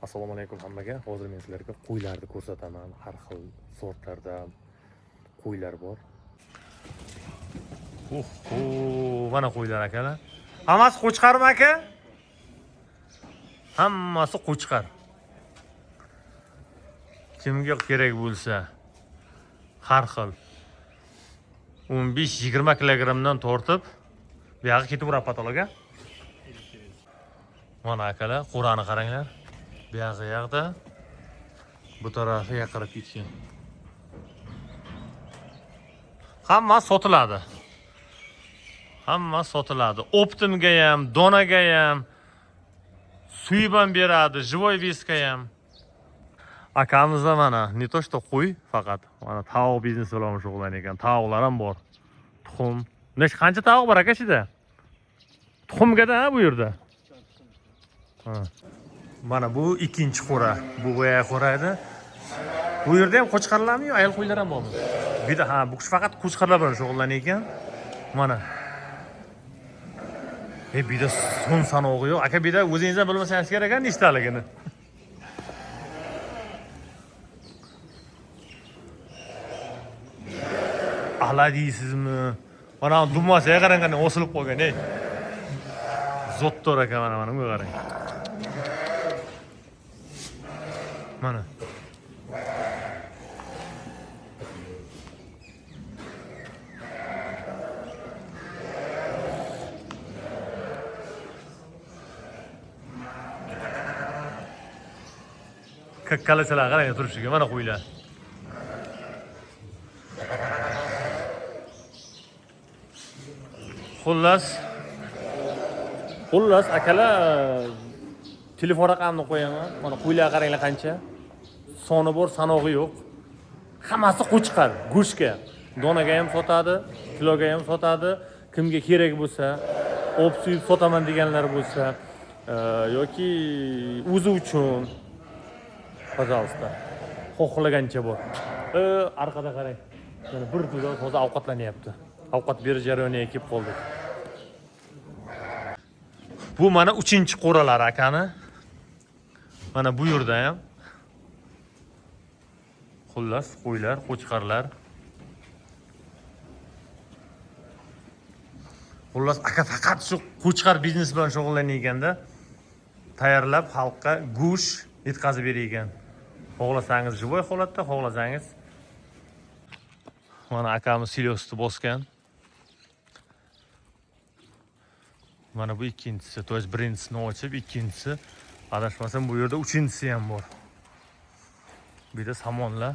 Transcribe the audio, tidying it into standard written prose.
Assalomu alaykum hammaga. Hozir men sizlarga qo'ylarni ko'rsataman. Har xil sortlarda qo'ylar bor. Mana qo'ylar akalar. Hammasi qo'chqarmi aka? Hammasi qo'chqar. Kimga kerak bo'lsa har xil 15-20 kilogramdan tortib bu yoqqa ketib uradi patologa. Mana akalar, qo'rani qaranglar. Bu yoqda bu tarafiga qarab ketgan. Hamma sotiladi. Hamma sotiladi. Optimga ham, donaga ham, suyib ham beradi, живой veska ham. Akamizda mana ne to что qo'y, faqat mana tovuq biznesi bilan shug'ullangan. Tovuqlar ham bor. Tuxum. Qancha tovuq bor aka ichida? Tuxumga-da bu yerda. Mana bu ikkinchi qo'ra. Bu boya qo'ra edi. Bu yerda ham qo'chqarlarmi, ayol qo'ylar ham bormi? Bu kishi faqat qo'chqarlar bilan shug'ullangan. Mana. Bida son sanog'i yo'q. Aka bida o'zingizdan bilmasangiz kerak ekan nechtaligini. Ala deysizmi? Mana dumasiga qarang, osilib qolgan, ey. Zottor aka mana bunga qarang. Mana. Kakkalachalar qarang turishiga, mana qo'ylar. Xullas akalar telefon raqamini qo'yaman. Mana qo'ylar qaranglar qancha. Soni bor, sanog'i yo'q. Hammasi qo'chqar, go'shtga. Donaga ham sotadi, kiloga ham sotadi. Kimga kerak bo'lsa, olib suyib sotaman deganlar bo'lsa, yoki o'zi uchun pожалуйста. Xohlagancha bor. Orqada qarang. Mana bir to'da hozir ovqatlanyapti. Ovqat berish jarayoniga kelib qoldik. Bu mana 3-qo'ralar akani. Mana bu yerda ham. Xullas, qo'ylar, qo'chqarlar. Xullas, aka faqat shu qo'chqar biznes bilan shug'ullanayotganda tayyorlab xalqqa go'sht yetkazib berayotgan. Xohlasangiz живой holatda, xohlasangiz mana akamiz silyosni bosgan. Mana bu ikkinchisi, to есть birinchisini ochib, ikkinchisi adashmasam bu yerda uchinchisi ham bor. Bu yerda samonlar